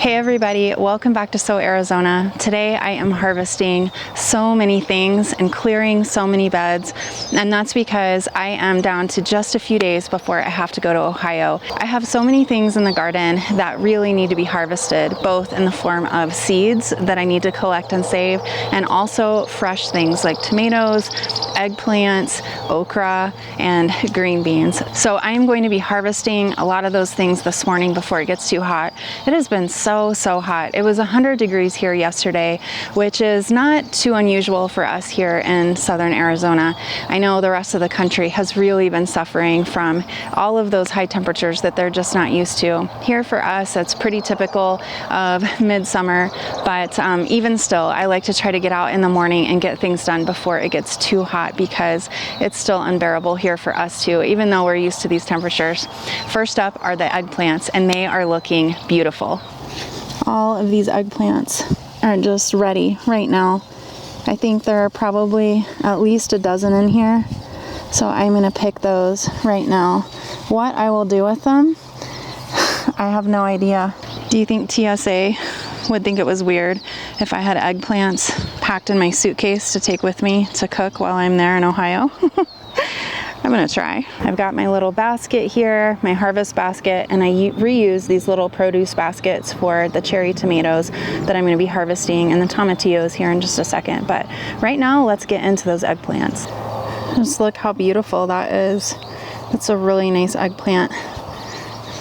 Hey everybody, welcome back to So Arizona. Today I am harvesting so many things and clearing so many beds, and that's because I am down to just a few days before I have to go to Ohio. I have so many things in the garden that really need to be harvested, both in the form of seeds that I need to collect and save, and also fresh things like tomatoes, eggplants, okra, and green beans. So I am going to be harvesting a lot of those things this morning before it gets too hot. It has been so hot. It was 100 degrees here yesterday, which is not too unusual for us here in southern Arizona. I know the rest of the country has really been suffering from all of those high temperatures that they're just not used to. Here for us, it's pretty typical of midsummer, but even still, I like to try to get out in the morning and get things done before it gets too hot because it's still unbearable here for us too, even though we're used to these temperatures. First up are the eggplants, and they are looking beautiful. All of these eggplants are just ready right now. I think there are probably at least a dozen in here, so I'm gonna pick those right now. What I will do with them, I have no idea. Do you think TSA would think it was weird if I had eggplants packed in my suitcase to take with me to cook while I'm there in Ohio? I'm gonna try. I've got my little basket here, my harvest basket, and I reuse these little produce baskets for the cherry tomatoes that I'm gonna be harvesting and the tomatillos here in just a second. But right now, let's get into those eggplants. Just look how beautiful that is. That's a really nice eggplant.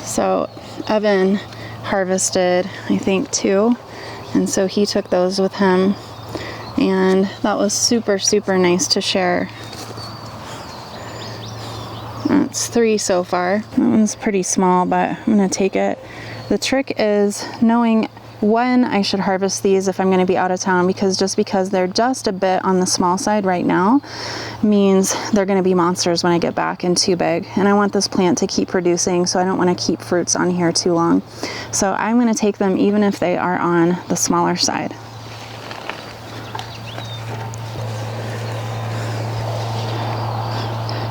So Evan harvested, I think, 2, and so he took those with him, and that was super nice to share. That's 3 so far. That one's pretty small, but I'm gonna take it. The trick is knowing when I should harvest these if I'm gonna be out of town, because they're just a bit on the small side right now means they're gonna be monsters when I get back and too big. And I want this plant to keep producing, so I don't wanna keep fruits on here too long. So I'm gonna take them even if they are on the smaller side.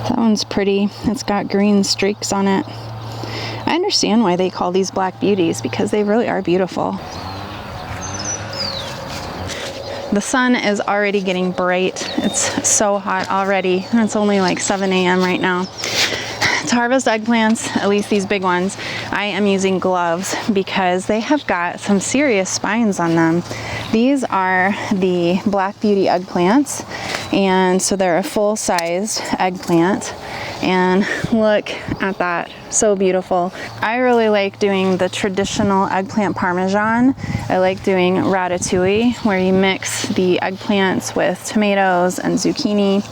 That one's pretty. It's got green streaks on it. I understand why they call these black beauties, because they really are beautiful. The sun is already getting bright. It's so hot already, and it's only like 7 a.m. right now. To harvest eggplants, at least these big ones, I am using gloves because they have got some serious spines on them. These are the Black Beauty eggplants, and so they're a full-sized eggplant. And look at that, so beautiful. I really like doing the traditional eggplant parmesan. I like doing ratatouille, where you mix the eggplants with tomatoes and zucchini.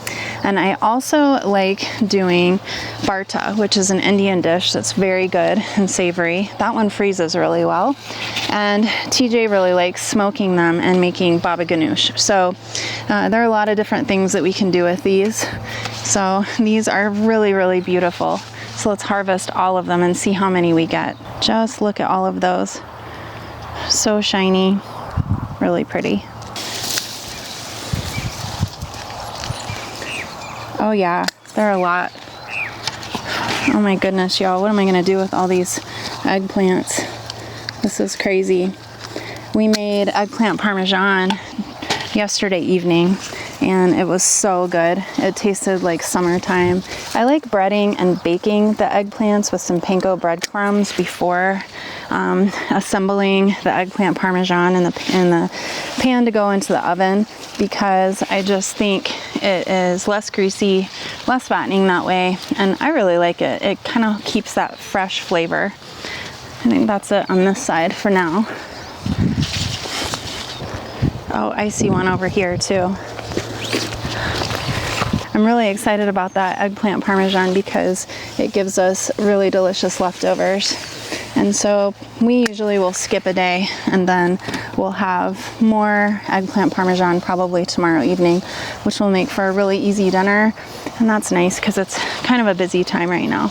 And I also like doing barta, which is an Indian dish that's very good and savory. That one freezes really well. And TJ really likes smoking them and making baba ganoush. So there are a lot of different things that we can do with these. So these are really beautiful. So let's harvest all of them and see how many we get. Just look at all of those. So shiny, really pretty. Oh yeah, there are a lot. Oh my goodness, y'all, what am I gonna do with all these eggplants? This is crazy. We made eggplant parmesan yesterday evening, and it was so good. It tasted like summertime. I like breading and baking the eggplants with some panko breadcrumbs before assembling the eggplant parmesan in the pan to go into the oven, because I just think it is less greasy, less fattening that way, and I really like it. It kind of keeps that fresh flavor. I think that's it on this side for now. Oh, I see one over here too. I'm really excited about that eggplant parmesan because it gives us really delicious leftovers. And so we usually will skip a day, and then we'll have more eggplant parmesan probably tomorrow evening, which will make for a really easy dinner. And that's nice because it's kind of a busy time right now.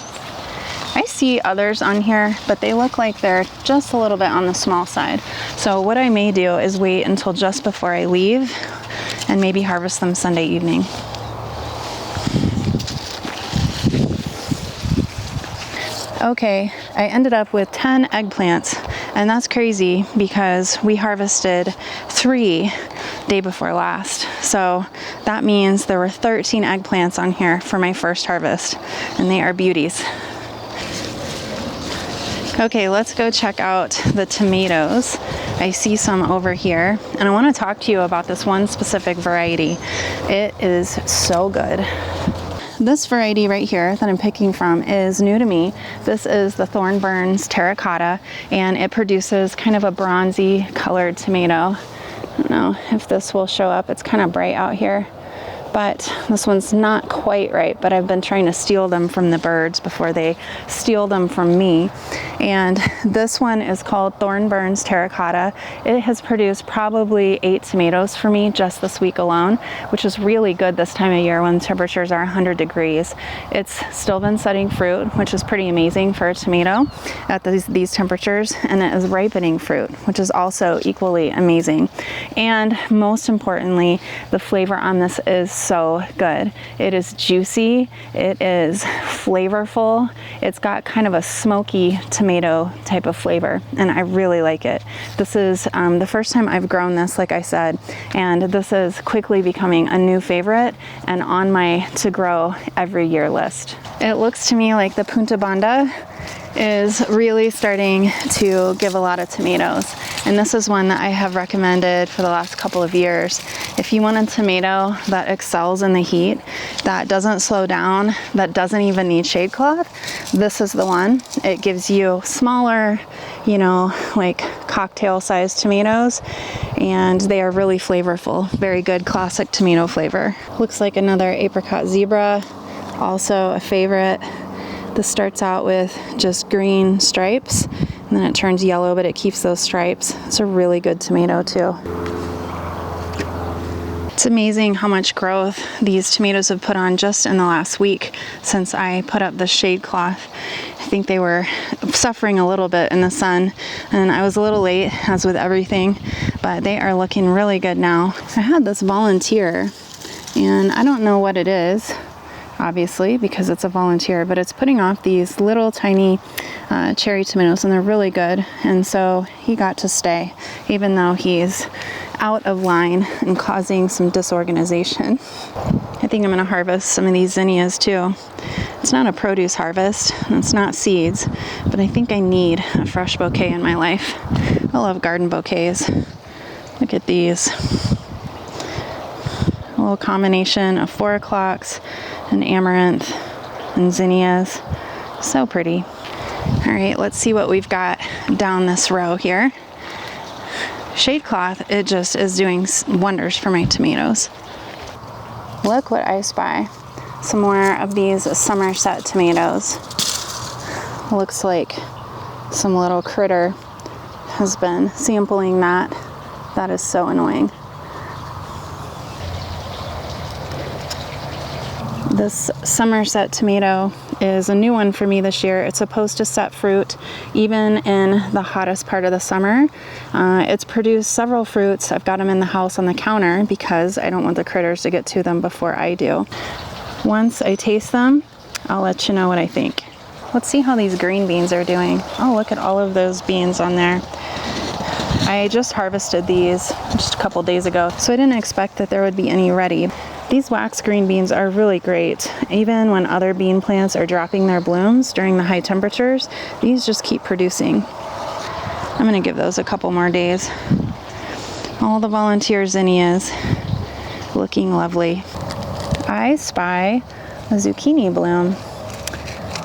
I see others on here, but they look like they're just a little bit on the small side. So what I may do is wait until just before I leave and maybe harvest them Sunday evening. Okay, I ended up with 10 eggplants And that's crazy because we harvested 3 day before last. So that means there were 13 eggplants on here for my first harvest, and they are beauties. Okay, let's go check out the tomatoes. I see some over here, and I want to talk to you about this one specific variety. It is so good. This variety right here that I'm picking from is new to me. This is the Thornburns Terracotta, and it produces kind of a bronzy colored tomato. I don't know if this will show up. It's kind of bright out here, but this one's not quite right, but I've been trying to steal them from the birds before they steal them from me. And this one is called Thornburns Terracotta. It has produced probably 8 tomatoes for me just this week alone, which is really good this time of year when temperatures are 100 degrees. It's still been setting fruit, which is pretty amazing for a tomato at these temperatures, and it is ripening fruit, which is also equally amazing. And most importantly, the flavor on this is so good. It is juicy, it is flavorful, it's got kind of a smoky tomato type of flavor, and I really like it. This is the first time I've grown this, like I said, and this is quickly becoming a new favorite and on my to grow every year list. It looks to me like the Punta Banda is really starting to give a lot of tomatoes, and this is one that I have recommended for the last couple of years. If you want a tomato that excels in the heat, that doesn't slow down, that doesn't even need shade cloth, this is the one. It gives you smaller, you know, like cocktail sized tomatoes, and they are really flavorful. Very good classic tomato flavor. Looks like another apricot zebra, also a favorite. This starts out with just green stripes, and then it turns yellow, but it keeps those stripes. It's a really good tomato too. It's amazing how much growth these tomatoes have put on just in the last week since I put up the shade cloth. I think they were suffering a little bit in the sun, and I was a little late, as with everything, but they are looking really good now. I had this volunteer, and I don't know what it is, obviously, because it's a volunteer, but it's putting off these little tiny cherry tomatoes, and they're really good. And so he got to stay, even though he's out of line and causing some disorganization. I think I'm gonna harvest some of these zinnias too. It's not a produce harvest, and it's not seeds, but I think I need a fresh bouquet in my life. I love garden bouquets. Look at these. A little combination of 4 o'clocks and amaranth and zinnias. So pretty. All right, let's see what we've got down this row here. Shade cloth, it just is doing wonders for my tomatoes. Look what I spy. Some more of these Somerset tomatoes. Looks like some little critter has been sampling that. That is so annoying. This Somerset tomato is a new one for me this year. It's supposed to set fruit even in the hottest part of the summer. It's produced several fruits. I've got them in the house on the counter because I don't want the critters to get to them before I do. Once I taste them, I'll let you know what I think. Let's see how these green beans are doing. Oh, look at all of those beans on there. I just harvested these just a couple days ago, so I didn't expect that there would be any ready. These wax green beans are really great. Even when other bean plants are dropping their blooms during the high temperatures, these just keep producing. I'm gonna give those a couple more days. All the volunteer zinnias looking lovely. I spy a zucchini bloom.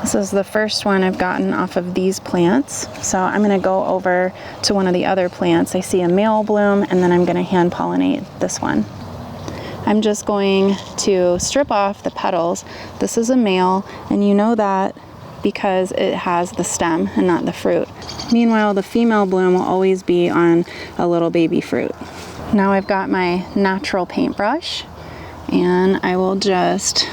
This is the first one I've gotten off of these plants. So I'm gonna go over to one of the other plants. I see a male bloom, and then I'm gonna hand pollinate this one. I'm just going to strip off the petals. This is a male, and you know that because it has the stem and not the fruit. Meanwhile, the female bloom will always be on a little baby fruit. Now I've got my natural paintbrush, and I will just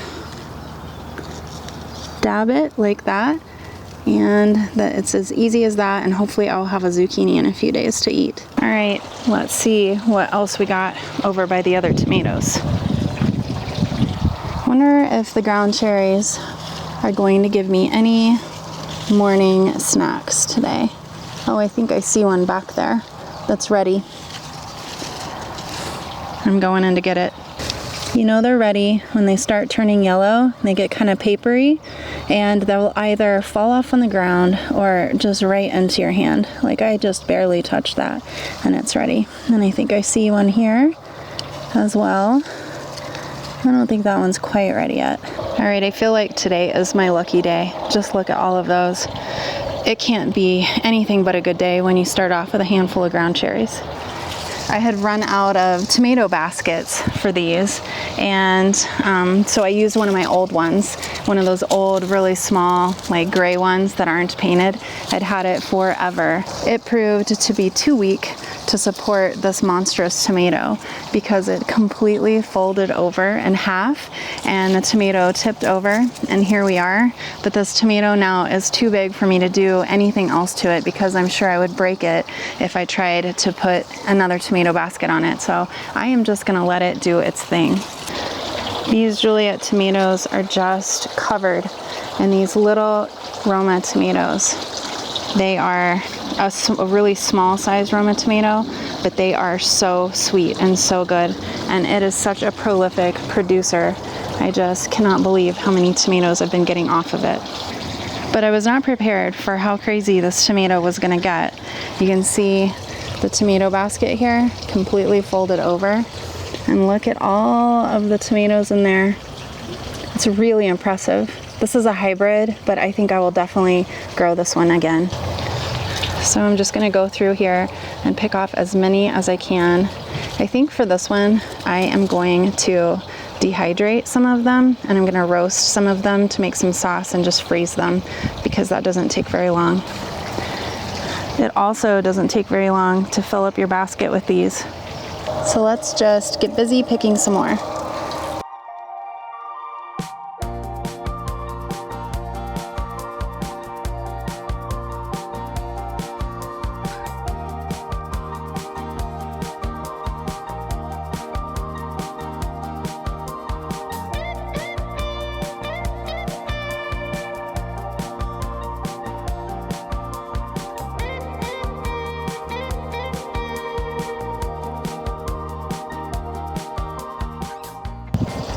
dab it like that, and that it's as easy as that, and hopefully I'll have a zucchini in a few days to eat. All right, let's see what else we got over by the other tomatoes. Wonder if the ground cherries are going to give me any morning snacks today. Oh, I think I see one back there that's ready. I'm going in to get it. You know they're ready when they start turning yellow. They get kind of papery, and they'll either fall off on the ground or just right into your hand. Like I just barely touched that and it's ready. And I think I see one here as well. I don't think that one's quite ready yet. All right, I feel like today is my lucky day. Just look at all of those. It can't be anything but a good day when you start off with a handful of ground cherries. I had run out of tomato baskets for these, and so I used one of my old ones, one of those old, really small, like gray ones that aren't painted. I'd had it forever. It proved to be too weak to support this monstrous tomato because it completely folded over in half and the tomato tipped over, and here we are. But this tomato now is too big for me to do anything else to it because I'm sure I would break it if I tried to put another tomato basket on it. So I am just gonna let it do its thing. These Juliet tomatoes are just covered in these little Roma tomatoes. They are a really small size Roma tomato, but they are so sweet and so good. And it is such a prolific producer. I just cannot believe how many tomatoes I've been getting off of it. But I was not prepared for how crazy this tomato was gonna get. You can see the tomato basket here completely folded over. And look at all of the tomatoes in there. It's really impressive. This is a hybrid, but I think I will definitely grow this one again. So I'm just gonna go through here and pick off as many as I can. I think for this one, I am going to dehydrate some of them, and I'm gonna roast some of them to make some sauce and just freeze them because that doesn't take very long. It also doesn't take very long to fill up your basket with these. So let's just get busy picking some more.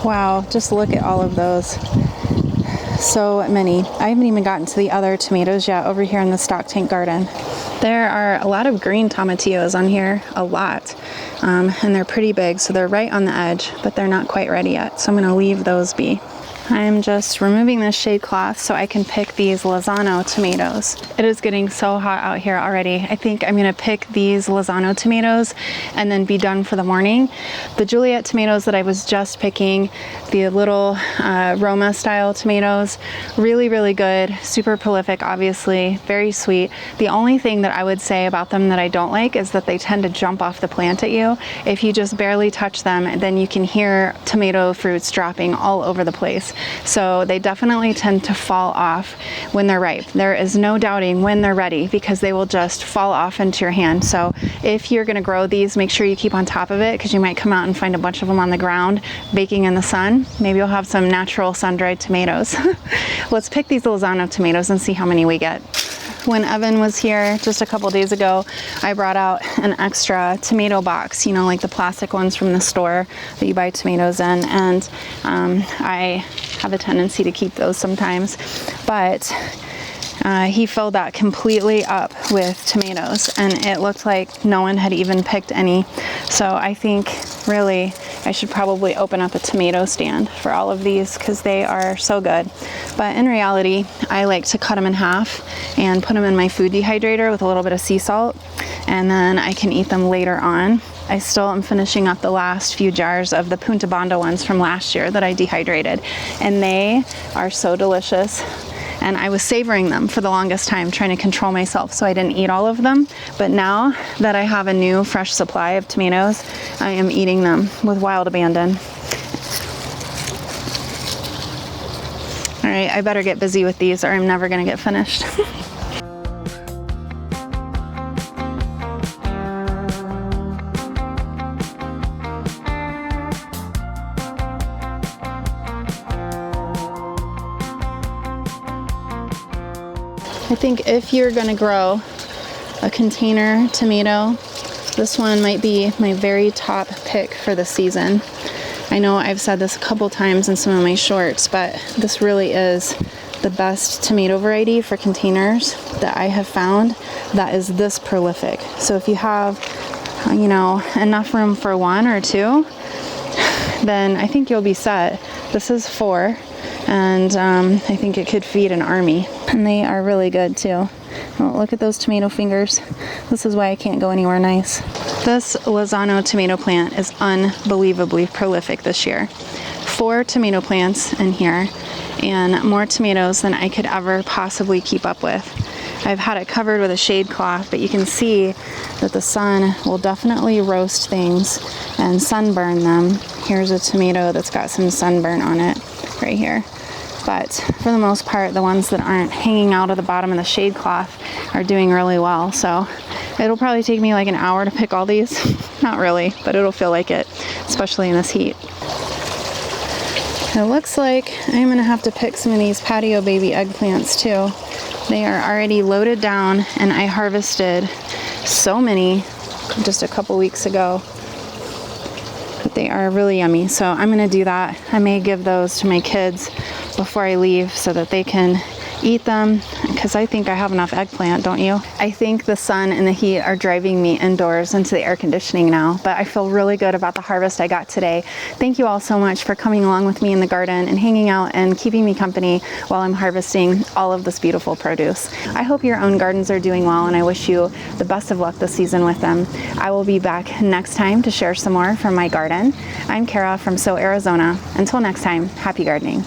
Wow, just look at all of those. So many. I haven't even gotten to the other tomatoes yet over here in the stock tank garden. There are a lot of green tomatillos on here, a lot. And they're pretty big, so they're right on the edge, but they're not quite ready yet. So I'm gonna leave those be. I'm just removing this shade cloth so I can pick these Lozano tomatoes. It is getting so hot out here already. I think I'm gonna pick these Lozano tomatoes and then be done for the morning. The Juliet tomatoes that I was just picking, the little Roma style tomatoes, really, really good, super prolific, obviously, very sweet. The only thing that I would say about them that I don't like is that they tend to jump off the plant at you. If you just barely touch them, then you can hear tomato fruits dropping all over the place. So they definitely tend to fall off when they're ripe. There is no doubting when they're ready because they will just fall off into your hand. So if you're gonna grow these, make sure you keep on top of it because you might come out and find a bunch of them on the ground baking in the sun. Maybe you'll have some natural sun-dried tomatoes. Let's pick these Lozano tomatoes and see how many we get. When Evan was here just a couple days ago, I brought out an extra tomato box, you know, like the plastic ones from the store that you buy tomatoes in, and I have a tendency to keep those sometimes, but he filled that completely up with tomatoes and it looked like no one had even picked any. So I think really I should probably open up a tomato stand for all of these because they are so good. But in reality, I like to cut them in half and put them in my food dehydrator with a little bit of sea salt, and then I can eat them later on. I still am finishing up the last few jars of the Punta Banda ones from last year that I dehydrated, and they are so delicious. And I was savoring them for the longest time, trying to control myself so I didn't eat all of them. But now that I have a new fresh supply of tomatoes, I am eating them with wild abandon. All right, I better get busy with these or I'm never gonna get finished. I think if you're gonna grow a container tomato. This one might be my very top pick for the season. I know I've said this a couple times in some of my shorts, but this really is the best tomato variety for containers that I have found that is this prolific. So if you have, you know, enough room for one or two, then I think you'll be set. This is 4, and I think it could feed an army. And they are really good too. Oh, look at those tomato fingers. This is why I can't go anywhere nice. This Lozano tomato plant is unbelievably prolific this year. 4 tomato plants in here, and more tomatoes than I could ever possibly keep up with. I've had it covered with a shade cloth, but you can see that the sun will definitely roast things and sunburn them. Here's a tomato that's got some sunburn on it right here. But for the most part, the ones that aren't hanging out of the bottom of the shade cloth are doing really well. So it'll probably take me like an hour to pick all these. Not really, but it'll feel like it, especially in this heat. It looks like I'm gonna have to pick some of these patio baby eggplants too. They are already loaded down, and I harvested so many just a couple weeks ago. But they are really yummy, so I'm gonna do that. I may give those to my kids before I leave so that they can eat them, because I think I have enough eggplant, don't you? I think the sun and the heat are driving me indoors into the air conditioning now, but I feel really good about the harvest I got today. Thank you all so much for coming along with me in the garden and hanging out and keeping me company while I'm harvesting all of this beautiful produce. I hope your own gardens are doing well, and I wish you the best of luck this season with them. I will be back next time to share some more from my garden. I'm Kara from Arizona. Until next time, happy gardening.